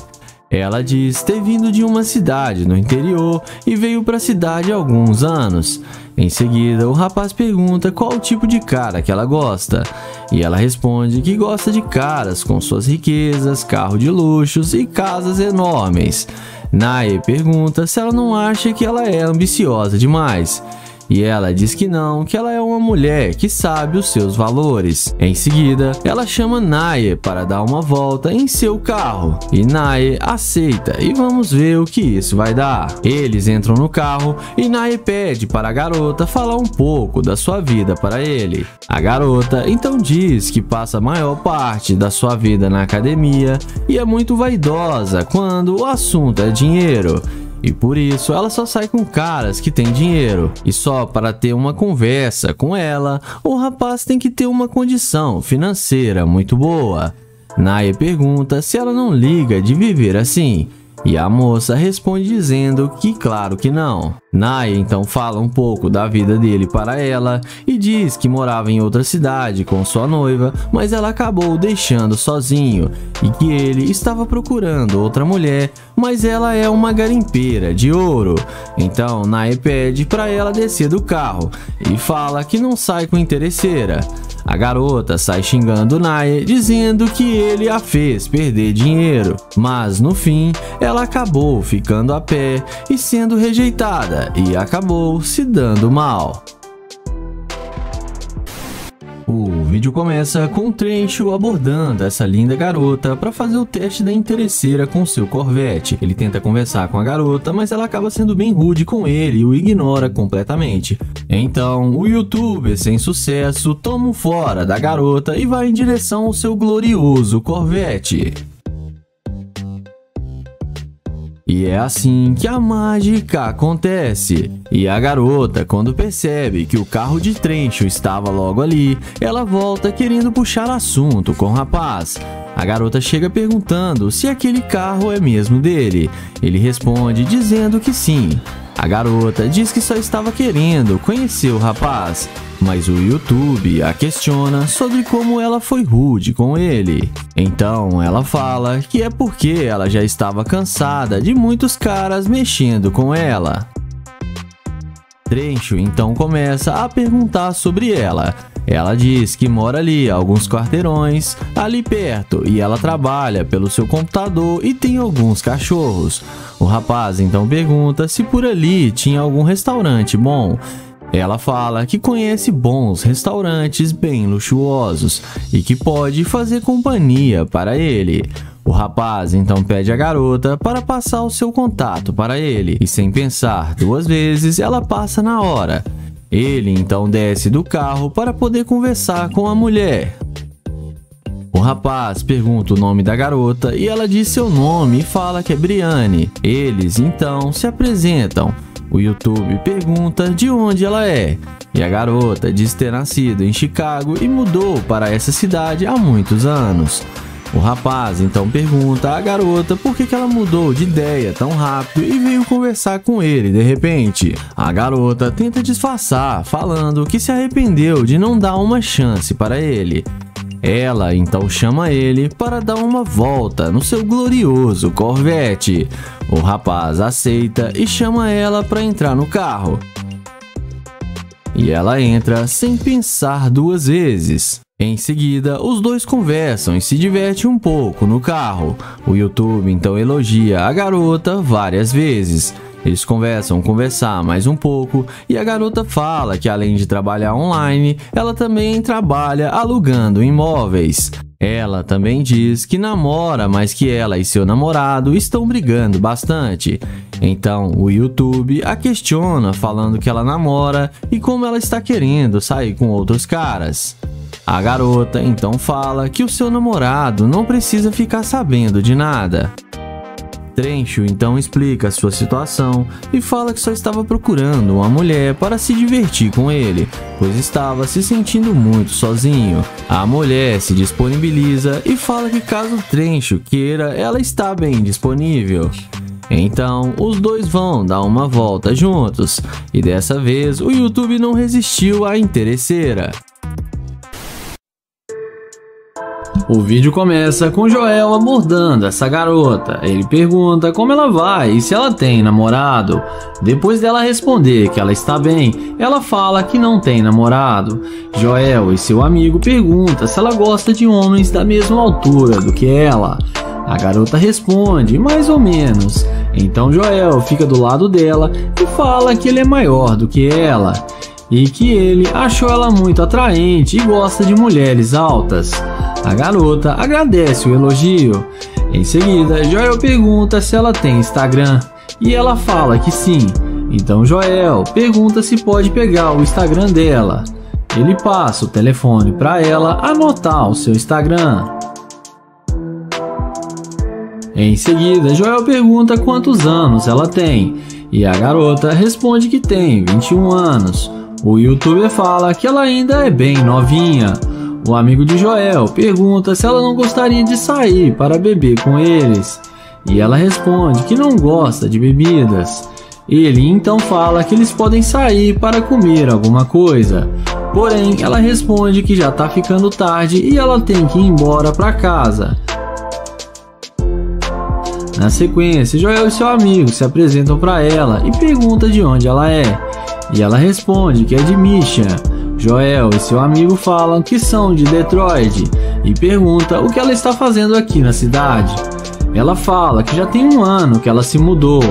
Ela diz ter vindo de uma cidade no interior e veio para a cidade há alguns anos. Em seguida, o rapaz pergunta qual o tipo de cara que ela gosta, e ela responde que gosta de caras com suas riquezas, carro de luxos e casas enormes. Nae pergunta se ela não acha que ela é ambiciosa demais. E ela diz que não, que ela é uma mulher que sabe os seus valores. Em seguida, ela chama Nae para dar uma volta em seu carro. E Nae aceita e vamos ver o que isso vai dar. Eles entram no carro e Nae pede para a garota falar um pouco da sua vida para ele. A garota então diz que passa a maior parte da sua vida na academia e é muito vaidosa quando o assunto é dinheiro. E por isso ela só sai com caras que têm dinheiro. E só para ter uma conversa com ela, o rapaz tem que ter uma condição financeira muito boa. Nae pergunta se ela não liga de viver assim. E a moça responde dizendo que claro que não. Nae então fala um pouco da vida dele para ela e diz que morava em outra cidade com sua noiva, mas ela acabou o deixando sozinho e que ele estava procurando outra mulher, mas ela é uma garimpeira de ouro. Então Nae pede para ela descer do carro e fala que não sai com interesseira. A garota sai xingando Nae, dizendo que ele a fez perder dinheiro, mas no fim ela acabou ficando a pé e sendo rejeitada e acabou se dando mal. O vídeo começa com Trencho abordando essa linda garota para fazer o teste da interesseira com seu Corvette. Ele tenta conversar com a garota, mas ela acaba sendo bem rude com ele e o ignora completamente. Então, o youtuber sem sucesso toma um fora da garota e vai em direção ao seu glorioso Corvette. E é assim que a mágica acontece. E a garota, quando percebe que o carro de Trencho estava logo ali, ela volta querendo puxar assunto com o rapaz. A garota chega perguntando se aquele carro é mesmo dele. Ele responde dizendo que sim. A garota diz que só estava querendo conhecer o rapaz, mas o YouTube a questiona sobre como ela foi rude com ele. Então ela fala que é porque ela já estava cansada de muitos caras mexendo com ela. Trencho então começa a perguntar sobre ela. Ela diz que mora ali a alguns quarteirões, ali perto, e ela trabalha pelo seu computador e tem alguns cachorros. O rapaz então pergunta se por ali tinha algum restaurante bom. Ela fala que conhece bons restaurantes bem luxuosos e que pode fazer companhia para ele. O rapaz então pede à garota para passar o seu contato para ele e sem pensar duas vezes ela passa na hora. Ele então desce do carro para poder conversar com a mulher. O rapaz pergunta o nome da garota e ela diz seu nome e fala que é Briane. Eles então se apresentam. O YouTube pergunta de onde ela é. E a garota diz ter nascido em Chicago e mudou para essa cidade há muitos anos. O rapaz então pergunta à garota por que ela mudou de ideia tão rápido e veio conversar com ele de repente. A garota tenta disfarçar, falando que se arrependeu de não dar uma chance para ele. Ela então chama ele para dar uma volta no seu glorioso Corvette. O rapaz aceita e chama ela para entrar no carro. E ela entra sem pensar duas vezes. Em seguida, os dois conversam e se divertem um pouco no carro. O YouTube então elogia a garota várias vezes. Eles conversar mais um pouco e a garota fala que além de trabalhar online, ela também trabalha alugando imóveis. Ela também diz que namora, mas que ela e seu namorado estão brigando bastante. Então o YouTube a questiona falando que ela namora e como ela está querendo sair com outros caras. A garota então fala que o seu namorado não precisa ficar sabendo de nada. Trencho então explica sua situação e fala que só estava procurando uma mulher para se divertir com ele, pois estava se sentindo muito sozinho. A mulher se disponibiliza e fala que caso Trencho queira, ela está bem disponível. Então, os dois vão dar uma volta juntos, e dessa vez o YouTube não resistiu à interesseira. O vídeo começa com Joel abordando essa garota. Ele pergunta como ela vai e se ela tem namorado. Depois dela responder que ela está bem, ela fala que não tem namorado. Joel e seu amigo perguntam se ela gosta de homens da mesma altura do que ela. A garota responde mais ou menos. Então Joel fica do lado dela e fala que ele é maior do que ela e que ele achou ela muito atraente e gosta de mulheres altas. A garota agradece o elogio. Em seguida, Joel pergunta se ela tem Instagram e ela fala que sim. Então Joel pergunta se pode pegar o Instagram dela. Ele passa o telefone para ela anotar o seu Instagram. Em seguida, Joel pergunta quantos anos ela tem e a garota responde que tem 21 anos. O youtuber fala que ela ainda é bem novinha. O amigo de Joel pergunta se ela não gostaria de sair para beber com eles e ela responde que não gosta de bebidas. Ele então fala que eles podem sair para comer alguma coisa, porém ela responde que já está ficando tarde e ela tem que ir embora para casa. Na sequência, Joel e seu amigo se apresentam para ela e perguntam de onde ela é, e ela responde que é de Michigan. Joel e seu amigo falam que são de Detroit e pergunta o que ela está fazendo aqui na cidade. Ela fala que já tem um ano que ela se mudou.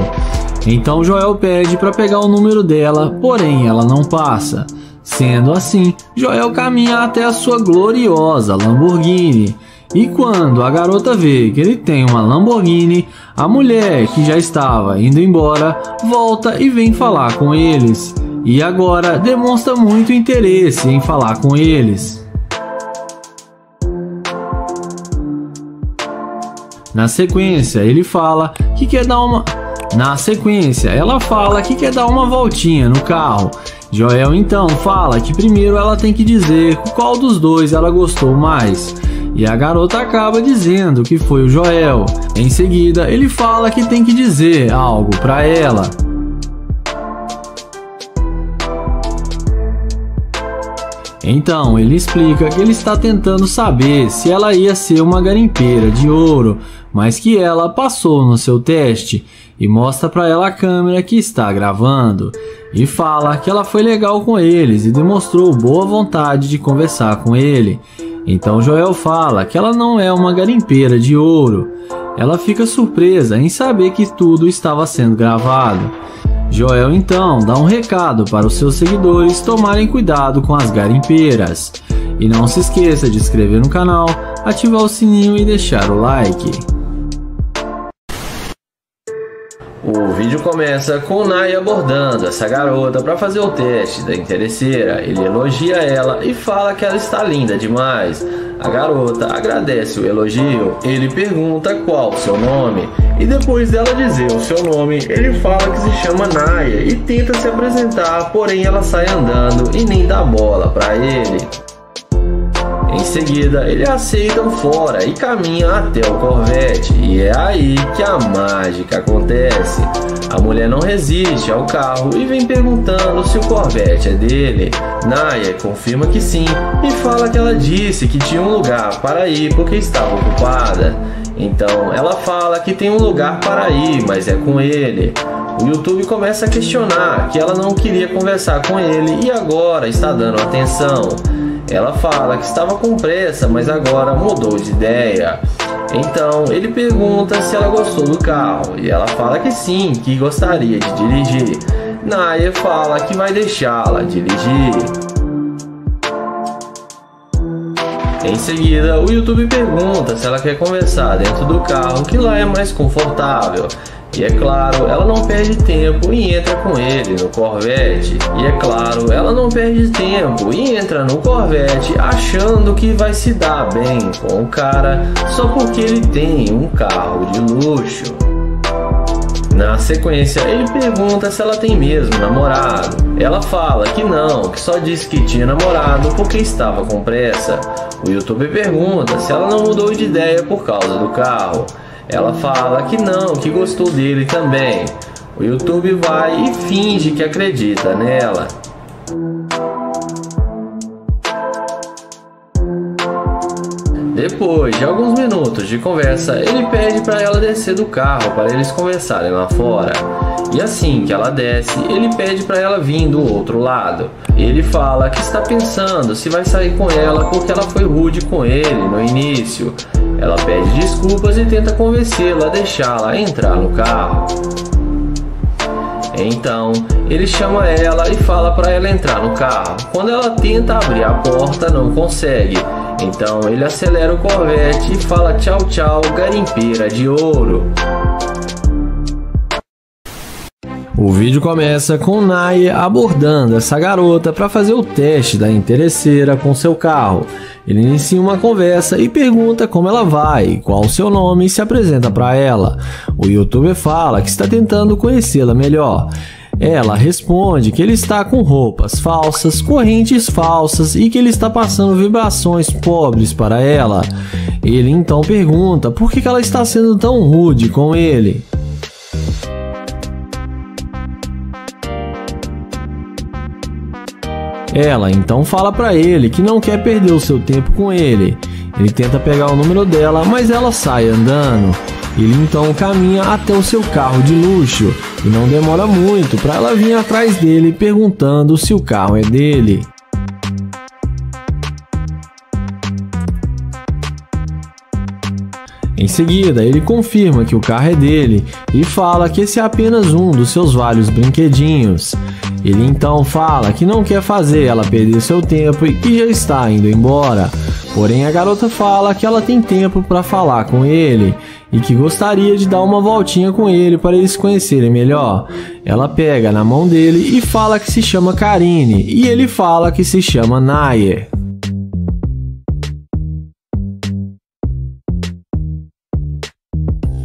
Então Joel pede para pegar o número dela, porém ela não passa. Sendo assim, Joel caminha até a sua gloriosa Lamborghini. E quando a garota vê que ele tem uma Lamborghini, a mulher que já estava indo embora volta e vem falar com eles. E agora demonstra muito interesse em falar com eles. Na sequência, ela fala que quer dar uma voltinha no carro. Joel então fala que primeiro ela tem que dizer qual dos dois ela gostou mais. E a garota acaba dizendo que foi o Joel. Em seguida, ele fala que tem que dizer algo para ela. Então ele explica que ele está tentando saber se ela ia ser uma garimpeira de ouro, mas que ela passou no seu teste, e mostra para ela a câmera que está gravando e fala que ela foi legal com eles e demonstrou boa vontade de conversar com ele. Então Joel fala que ela não é uma garimpeira de ouro. Ela fica surpresa em saber que tudo estava sendo gravado. Joel então dá um recado para os seus seguidores tomarem cuidado com as garimpeiras. E não se esqueça de se inscrever no canal, ativar o sininho e deixar o like. O vídeo começa com Naya abordando essa garota para fazer o teste da interesseira. Ele elogia ela e fala que ela está linda demais. A garota agradece o elogio. Ele pergunta qual o seu nome e depois dela dizer o seu nome, ele fala que se chama Naya e tenta se apresentar, porém ela sai andando e nem dá bola para ele. Em seguida, ele aceita fora e caminha até o Corvette, e é aí que a mágica acontece. A mulher não resiste ao carro e vem perguntando se o Corvette é dele. Naya confirma que sim e fala que ela disse que tinha um lugar para ir porque estava ocupada. Então ela fala que tem um lugar para ir, mas é com ele. O YouTube começa a questionar que ela não queria conversar com ele e agora está dando atenção. Ela fala que estava com pressa, mas agora mudou de ideia. Então ele pergunta se ela gostou do carro e ela fala que sim, que gostaria de dirigir. Naya fala que vai deixá-la dirigir. Em seguida, o YouTube pergunta se ela quer conversar dentro do carro, que lá é mais confortável. E é claro, ela não perde tempo e entra com ele no Corvette. E é claro, ela não perde tempo e entra no Corvette achando que vai se dar bem com o cara só porque ele tem um carro de luxo. Na sequência, ele pergunta se ela tem mesmo namorado. Ela fala que não, que só disse que tinha namorado porque estava com pressa. O YouTube pergunta se ela não mudou de ideia por causa do carro. Ela fala que não, que gostou dele também. O YouTube vai e finge que acredita nela. Depois de alguns minutos de conversa, ele pede para ela descer do carro para eles conversarem lá fora. E assim que ela desce, ele pede para ela vir do outro lado. Ele fala que está pensando se vai sair com ela porque ela foi rude com ele no início. Ela pede desculpas e tenta convencê-la a deixá-la entrar no carro. Então, ele chama ela e fala para ela entrar no carro. Quando ela tenta abrir a porta, não consegue. Então, ele acelera o Corvette e fala tchau tchau, garimpeira de ouro. O vídeo começa com Naye abordando essa garota para fazer o teste da interesseira com seu carro. Ele inicia uma conversa e pergunta como ela vai, qual o seu nome e se apresenta para ela. O youtuber fala que está tentando conhecê-la melhor. Ela responde que ele está com roupas falsas, correntes falsas e que ele está passando vibrações pobres para ela. Ele então pergunta por que ela está sendo tão rude com ele. Ela então fala para ele que não quer perder o seu tempo com ele. Ele tenta pegar o número dela, mas ela sai andando. Ele então caminha até o seu carro de luxo e não demora muito para ela vir atrás dele perguntando se o carro é dele. Em seguida, ele confirma que o carro é dele e fala que esse é apenas um dos seus vários brinquedinhos. Ele então fala que não quer fazer ela perder seu tempo e que já está indo embora. Porém, a garota fala que ela tem tempo para falar com ele e que gostaria de dar uma voltinha com ele para eles se conhecerem melhor. Ela pega na mão dele e fala que se chama Karine e ele fala que se chama Naye.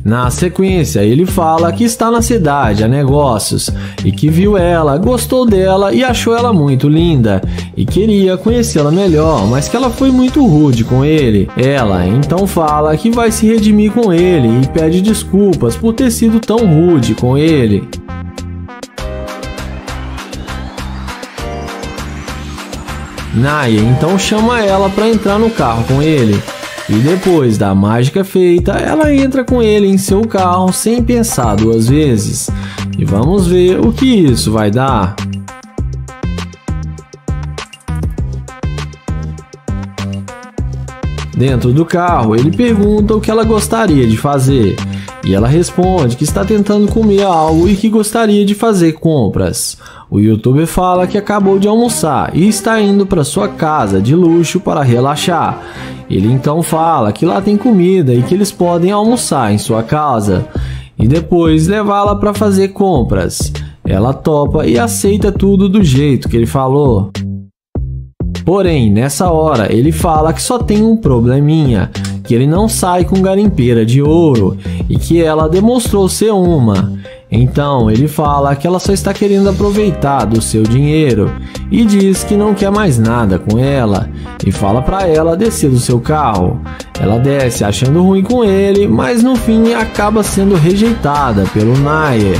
Na sequência, ele fala que está na cidade a negócios e que viu ela, gostou dela e achou ela muito linda e queria conhecê-la melhor, mas que ela foi muito rude com ele. Ela então fala que vai se redimir com ele e pede desculpas por ter sido tão rude com ele. Naye então chama ela para entrar no carro com ele. E depois da mágica feita, ela entra com ele em seu carro sem pensar duas vezes. E vamos ver o que isso vai dar. Dentro do carro, ele pergunta o que ela gostaria de fazer. E ela responde que está tentando comer algo e que gostaria de fazer compras. O youtuber fala que acabou de almoçar e está indo para sua casa de luxo para relaxar. Ele então fala que lá tem comida e que eles podem almoçar em sua casa e depois levá-la para fazer compras. Ela topa e aceita tudo do jeito que ele falou. Porém, nessa hora, ele fala que só tem um probleminha, que ele não sai com garimpeira de ouro e que ela demonstrou ser uma. Então, ele fala que ela só está querendo aproveitar do seu dinheiro e diz que não quer mais nada com ela e fala para ela descer do seu carro. Ela desce achando ruim com ele, mas no fim acaba sendo rejeitada pelo Naye.